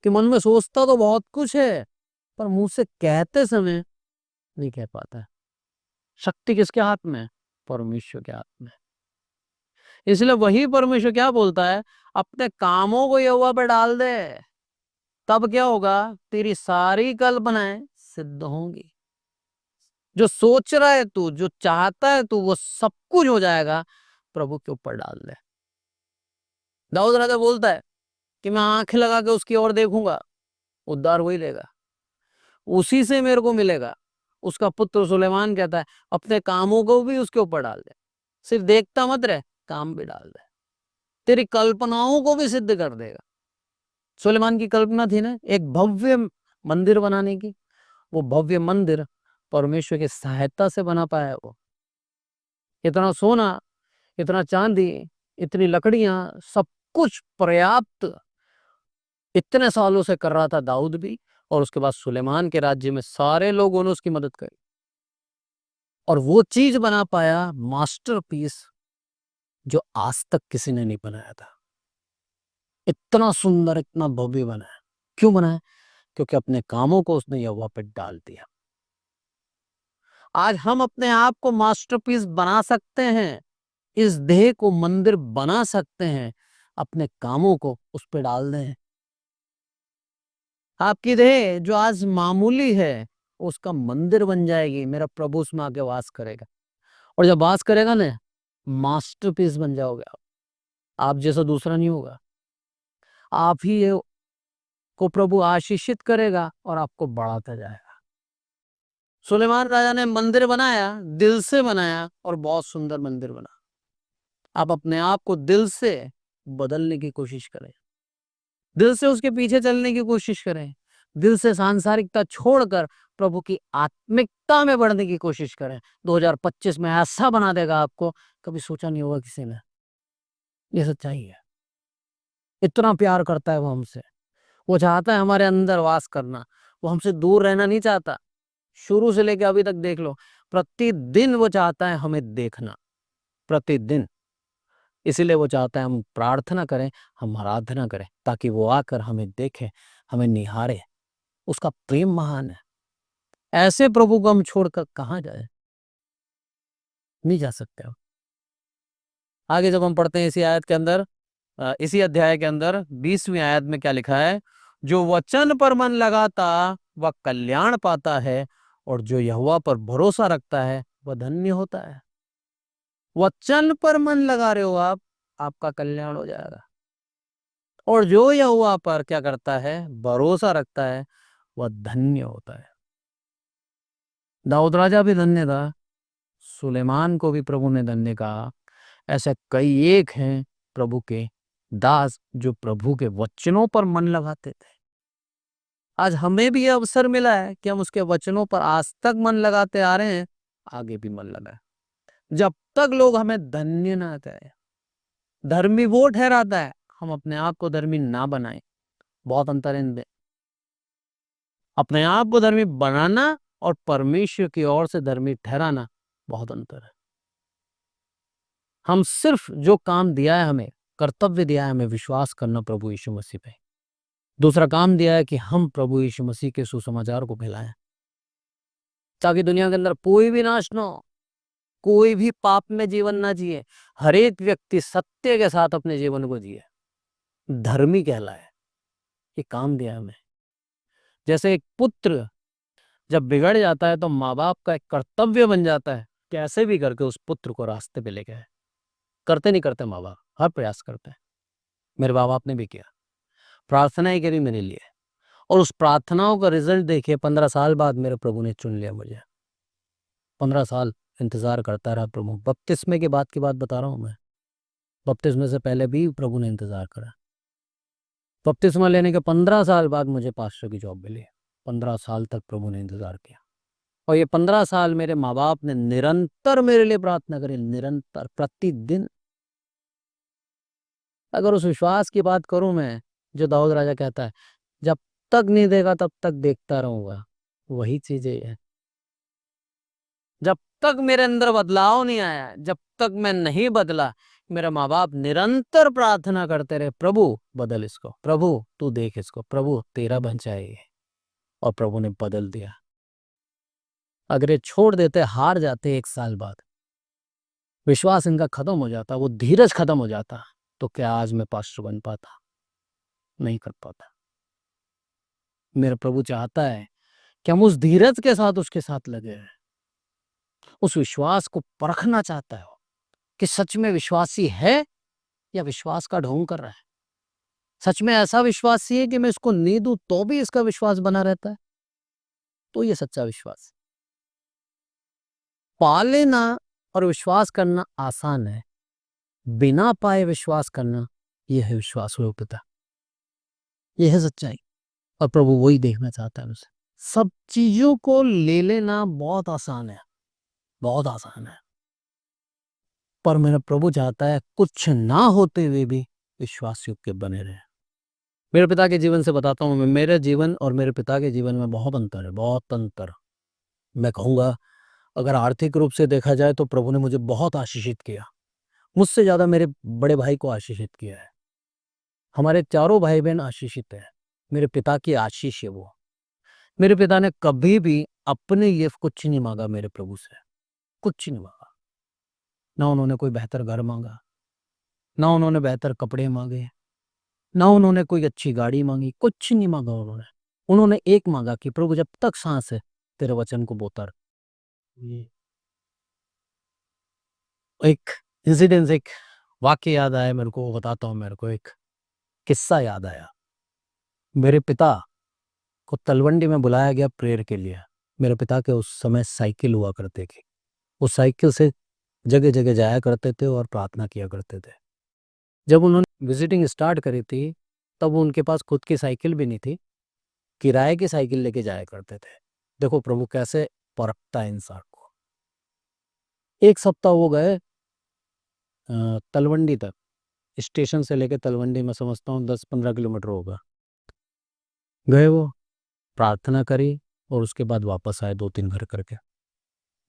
कि मन में सोचता तो बहुत कुछ है, पर मुंह से कहते समय नहीं कह पाता है। शक्ति किसके हाथ में है? परमेश्वर के हाथ में। इसलिए वही परमेश्वर क्या बोलता है, अपने कामों को यहोवा पे डाल दे, तब क्या होगा? तेरी सारी कल्पनाएं सिद्ध होंगी। जो सोच रहा है तू, जो चाहता है तू, वो सब कुछ हो जाएगा। प्रभु के ऊपर डाल दे। दाऊद राजा बोलता है कि मैं आंख लगा के उसकी ओर देखूंगा, उद्धार वही लेगा, उसी से मेरे को मिलेगा। उसका पुत्र सुलेमान कहता है अपने कामों को भी उसके ऊपर डाल दे, सिर्फ देखता मत रहे, काम भी डाल दे, तेरी कल्पनाओं को भी सिद्ध कर देगा। सुलेमान की कल्पना थी ना एक भव्य मंदिर बनाने की, वो भव्य मंदिर परमेश्वर की सहायता से बना पाया। वो इतना सोना, इतना चांदी, इतनी लकड़ियां, सब कुछ पर्याप्त इतने सालों से कर रहा था दाऊद भी, और उसके बाद सुलेमान के राज्य में सारे लोगों ने उसकी मदद करी, और वो चीज बना पाया, मास्टरपीस, जो आज तक किसी ने नहीं बनाया था। इतना सुंदर, इतना भव्य बनाया। क्यों बनाया? क्योंकि अपने कामों को उसने यहोवा पे डाल दिया। आज हम अपने आप को मास्टरपीस बना सकते हैं, इस देह को मंदिर बना सकते हैं, अपने कामों को उस पे डाल दें। आपकी देह जो आज मामूली है उसका मंदिर बन जाएगी, मेरा प्रभु उसमें आके वास करेगा, और जब वास करेगा ना, मास्टरपीस बन जाओगे आप जैसा दूसरा नहीं होगा। आप ही को प्रभु आशीषित करेगा और आपको बढ़ाता जाएगा। सुलेमान राजा ने मंदिर बनाया, दिल से बनाया, और बहुत सुंदर मंदिर बना। आप अपने आप को दिल से बदलने की कोशिश करें, दिल से उसके पीछे चलने की कोशिश करें, दिल से सांसारिकता छोड़कर प्रभु की आत्मिकता में बढ़ने की कोशिश करें। 2025 में ऐसा बना देगा आपको, कभी सोचा नहीं होगा किसी ने। ये सच्चाई है। इतना प्यार करता है वो हमसे, वो चाहता है हमारे अंदर वास करना, वो हमसे दूर रहना नहीं चाहता। शुरू से लेकर अभी तक देख लो, प्रतिदिन वो चाहता है हमें देखना, प्रतिदिन। इसीलिए वो चाहता है हम प्रार्थना करें, हम आराधना करें, ताकि वो आकर हमें देखे, हमें निहारे। उसका प्रेम महान है। ऐसे प्रभु को हम छोड़कर कहां जाए? नहीं जा सकते हम। आगे जब हम पढ़ते हैं इसी आयत के अंदर, इसी अध्याय के अंदर 20वीं आयत में क्या लिखा है, जो वचन पर मन लगाता वह कल्याण पाता है, और जो यहोवा पर भरोसा रखता है वह धन्य होता है। वचन पर मन लगा रहे हो आप, आपका कल्याण हो जाएगा। और जो यहोवा पर क्या करता है, भरोसा रखता है, वह धन्य होता है। दाऊद राजा भी धन्य था, सुलेमान को भी प्रभु ने धन्य कहा। ऐसे कई एक हैं प्रभु के दास जो प्रभु के वचनों पर मन लगाते थे। आज हमें भी यह अवसर मिला है कि हम उसके वचनों पर आज तक मन लगाते आ रहे हैं, आगे भी मन लगाए। जब तक लोग हमें धन्य ना कहें, धर्मी वो ठहराता है, हम अपने आप को धर्मी ना बनाएं। बहुत अंतर है इनमें। अपने आप को धर्मी बनाना और परमेश्वर की ओर से धर्मी ठहराना, बहुत अंतर है। हम सिर्फ जो काम दिया है, हमें कर्तव्य दिया है, हमें विश्वास करना प्रभु यीशु मसीह पे। दूसरा काम दिया है कि हम प्रभु यीशु मसीह के सुसमाचार को फैलाएं, ताकि दुनिया के अंदर कोई भी नाश ना हो, कोई भी पाप में जीवन ना जिए, हर एक व्यक्ति सत्य के साथ अपने जीवन को जिए, धर्मी कहलाए। ये काम दिया है हमें। जैसे एक पुत्र जब बिगड़ जाता है तो माँ बाप का एक कर्तव्य बन जाता है कैसे भी करके उस पुत्र को रास्ते पे लेके आए। करते नहीं करते माँ बाप, हर प्रयास करते हैं। मेरे माँ बाप ने भी किया, प्रार्थनाएं करी मेरे लिए, और उस प्रार्थनाओं का रिजल्ट देखिए 15 साल बाद मेरे प्रभु ने चुन लिया मुझे। 15 साल इंतजार करता रहा प्रभु। बपतिस्मे के बाद की बात बता रहा हूँ मैं, बपतिस्मे से पहले भी प्रभु ने इंतजार करा। बपतिस्मा लेने के 15 साल बाद मुझे पास्टर की जॉब मिली। 15 साल तक प्रभु ने इंतजार किया, और ये 15 साल मेरे माँ बाप ने निरंतर मेरे लिए प्रार्थना करी, निरंतर, प्रतिदिन। अगर उस विश्वास की बात करूं मैं, जो दाऊद राजा कहता है, जब तक नहीं देगा तब तक देखता रहूंगा, वही चीज है। जब तक मेरे अंदर बदलाव नहीं आया, जब तक मैं नहीं बदला, मेरे माँ बाप निरंतर प्रार्थना करते रहे, प्रभु बदल इसको, प्रभु तू देख इसको, प्रभु तेरा बन जाए। और प्रभु ने बदल दिया। अगर ये छोड़ देते, हार जाते, 1 साल बाद विश्वास इनका खत्म हो जाता, वो धीरज खत्म हो जाता, तो क्या आज मैं पास्टर बन पाता? नहीं कर पाता। मेरा प्रभु चाहता है कि हम उस धीरज के साथ उसके साथ लगे हैं। उस विश्वास को परखना चाहता है कि सच में विश्वासी है या विश्वास का ढोंग कर रहा है। सच में ऐसा विश्वासी है कि मैं इसको नहीं दूं तो भी इसका विश्वास बना रहता है, तो ये सच्चा विश्वास। पा लेना और विश्वास करना आसान है, बिना पाए विश्वास करना, यह है विश्वास योग्यता, यह है सच्चाई। और प्रभु वही देखना चाहता है मुझसे। सब चीजों को ले लेना बहुत आसान है, बहुत आसान है, पर मेरा प्रभु चाहता है कुछ ना होते हुए भी विश्वास योग्य बने रहे। मेरे पिता के जीवन से बताता हूँ मैं, मेरे जीवन और मेरे पिता के जीवन में बहुत अंतर है, बहुत अंतर। मैं कहूँगा अगर आर्थिक रूप से देखा जाए तो प्रभु ने मुझे बहुत आशीषित किया, मुझसे ज्यादा मेरे बड़े भाई को आशीषित किया है। हमारे चारों भाई बहन आशीषित हैं, मेरे पिता की आशीष है वो। मेरे पिता ने कभी भी अपने लिए कुछ नहीं मांगा मेरे प्रभु से, कुछ नहीं मांगा। ना उन्होंने कोई बेहतर घर मांगा, ना उन्होंने बेहतर कपड़े मांगे, ना उन्होंने कोई अच्छी गाड़ी मांगी, कुछ नहीं मांगा उन्होंने। उन्होंने एक मांगा कि प्रभु जब तक सांस है तेरे वचन को बोता रह। ये एक इंसिडेंस, एक वाक्य याद आया मेरे को, बताता हूँ। मेरे को एक किस्सा याद आया। मेरे पिता को तलवंडी में बुलाया गया प्रेयर के लिए। मेरे पिता के उस समय साइकिल हुआ करते थे, उस साइकिल से जगह जगह जाया करते थे और प्रार्थना किया करते थे। जब उन्होंने विजिटिंग स्टार्ट करी थी तब उनके पास खुद की साइकिल भी नहीं थी, किराए की साइकिल लेके जाया करते थे। देखो प्रभु कैसे परखता है इंसान को। एक सप्ताह वो गए तलवंडी तक, स्टेशन से लेके तलवंडी मैं समझता हूँ 10-15 किलोमीटर होगा। गए वो, प्रार्थना करी और उसके बाद वापस आए 2-3 घर करके।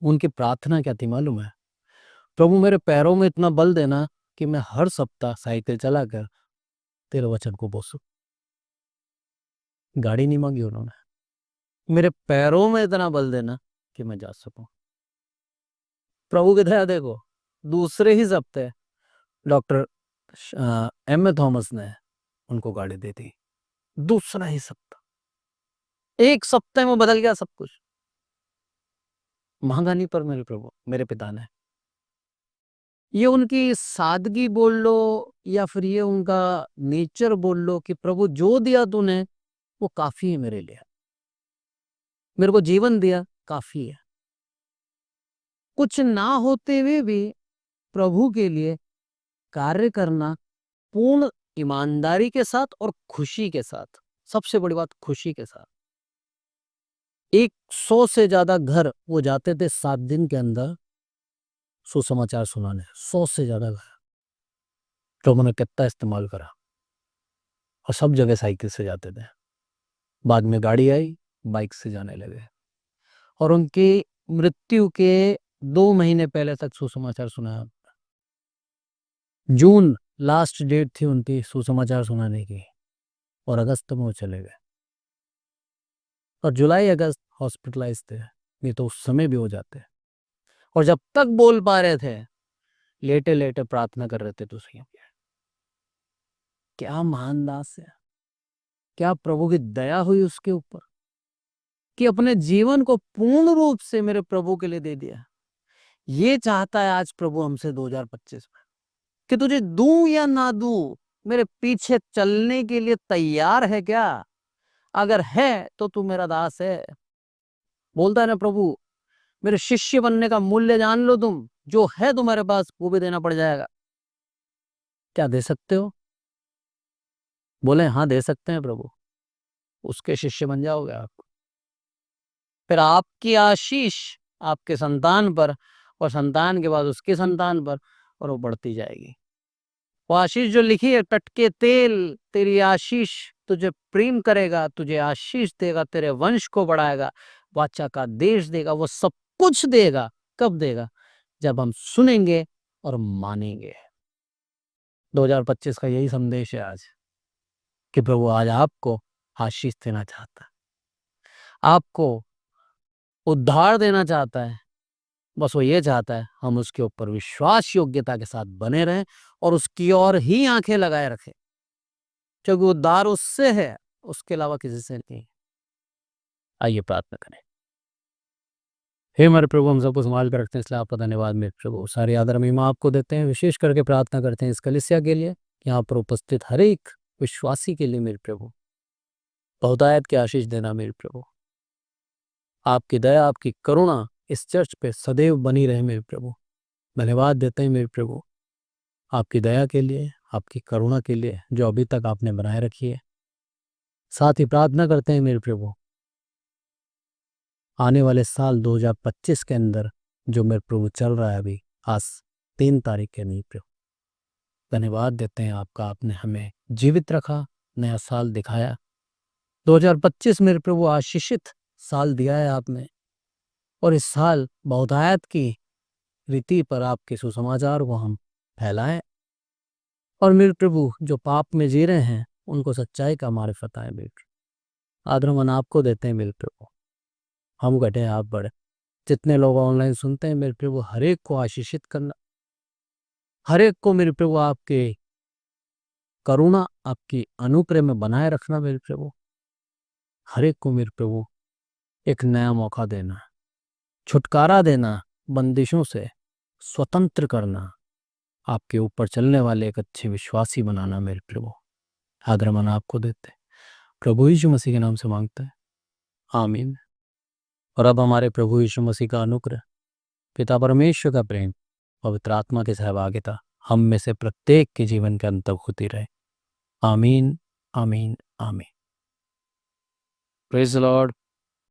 उनकी प्रार्थना क्या थी मालूम है? प्रभु मेरे पैरों में इतना बल देना कि मैं हर सप्ताह साइकिल चलाकर तेरे वचन को बोसूं। गाड़ी नहीं मांगी उन्होंने, मेरे पैरों में इतना बल देना कि मैं जा सकूं। प्रभु की दया देखो, दूसरे ही सप्ताह डॉक्टर M.A. थॉमस ने उनको गाड़ी दे दी। दूसरा ही सप्ताह, एक सप्ताह में बदल गया सब कुछ। मांगा नहीं पर मेरे प्रभु, मेरे पिता ने ये उनकी सादगी बोल लो या फिर ये उनका नेचर बोल लो कि प्रभु जो दिया तूने वो काफी है मेरे लिए, मेरे को जीवन दिया काफी है। कुछ ना होते हुए भी प्रभु के लिए कार्य करना पूर्ण ईमानदारी के साथ और खुशी के साथ, सबसे बड़ी बात खुशी के साथ। 100 से ज्यादा घर वो जाते थे 7 दिन के अंदर सुसमाचार सुनाने, 100 से ज्यादा घर। तो उन्होंने कितना इस्तेमाल करा और सब जगह साइकिल से जाते थे। बाद में गाड़ी आई, बाइक से जाने लगे और उनकी मृत्यु के 2 महीने पहले तक सुसमाचार सुनाया। जून लास्ट डेट थी उनकी सुसमाचार सुनाने की और अगस्त में वो चले गए और जुलाई अगस्त हॉस्पिटलाइज थे, नहीं तो उस समय भी हो जाते। और जब तक बोल पा रहे थे लेटे लेटे प्रार्थना कर रहे थे। तो सही क्या महान दास है, क्या प्रभु की दया हुई उसके ऊपर कि अपने जीवन को पूर्ण रूप से मेरे प्रभु के लिए दे दिया। ये चाहता है आज प्रभु हमसे 2025 में कि तुझे दूं या ना दूं, मेरे पीछे चलने के लिए तैयार है क्या? अगर है तो तू मेरा दास है। बोलता है ना प्रभु, मेरे शिष्य बनने का मूल्य जान लो, तुम जो है तुम्हारे पास वो भी देना पड़ जाएगा। क्या दे सकते हो? बोले हाँ दे सकते हैं प्रभु। उसके शिष्य बन जाओगे आप। फिर आपकी आशीष आपके संतान पर और संतान के बाद उसके संतान पर, और वो बढ़ती जाएगी। वो आशीष जो लिखी है, टटके तेल तेरी आशीष तुझे प्रेम करेगा, तुझे आशीष देगा, तेरे वंश को बढ़ाएगा, वाचा का देश देगा, वो सब कुछ देगा। कब देगा? जब हम सुनेंगे और मानेंगे। 2025 का यही संदेश है आज कि प्रभु आज आपको आशीष देना चाहता है, आपको उद्धार देना चाहता है। बस वो ये चाहता है हम उसके ऊपर विश्वास योग्यता के साथ बने रहें और उसकी ओर ही आंखें लगाए रखें, क्योंकि उद्धार उससे है, उसके अलावा किसी से नहीं। आइए प्रार्थना करें। हे हमारे प्रभु, हम सबको संभाल कर रखते हैं, इसलिए आपका धन्यवाद मेरे प्रभु। सारी आदर महिमा आपको देते हैं। विशेष करके प्रार्थना करते हैं इस कलीसिया के लिए, यहाँ पर उपस्थित हर एक विश्वासी के लिए मेरे प्रभु बहुतायत की आशीष देना मेरे प्रभु। आपकी दया, आपकी करुणा इस चर्च पे सदैव बनी रहे मेरे प्रभु। धन्यवाद देते हैं मेरे प्रभु आपकी दया के लिए, आपकी करुणा के लिए जो अभी तक आपने बनाए रखी है। साथ ही प्रार्थना करते हैं मेरे प्रभु आने वाले साल 2025 के अंदर जो मेरे प्रभु चल रहा है अभी, आज 3 तारीख के नहीं प्रभु, धन्यवाद देते हैं आपका, आपने हमें जीवित रखा, नया साल दिखाया। 2025 मेरे प्रभु आशीषित साल दिया है आपने, और इस साल बहुतायत की रीति पर आपके सुसमाचार को हम फैलाएं, और मेरे प्रभु जो पाप में जी रहे हैं उनको सच्चाई का मारिफत आए। मेरे आदर मन आपको देते हैं मेरे प्रभु, हम घटे आप बढ़े। जितने लोग ऑनलाइन सुनते हैं मेरे प्रभु, हर एक को आशीषित करना, हर एक को मेरे प्रभु आपके करुणा, आपकी अनुग्रह में बनाए रखना मेरे प्रभु। हर एक को मेरे प्रभु एक नया मौका देना, छुटकारा देना, बंदिशों से स्वतंत्र करना, आपके ऊपर चलने वाले एक अच्छे विश्वासी बनाना मेरे प्रभु। आदर मन आपको देते प्रभु यीशु मसीह के नाम से मांगते हैं, आमीन। और अब हमारे प्रभु यीशु मसीह का अनुग्रह, पिता परमेश्वर का प्रेम, पवित्र आत्मा की सहभागिता हम में से प्रत्येक के जीवन के अंत तक होती रहे। आमीन, आमीन, आमीन। Praise the Lord.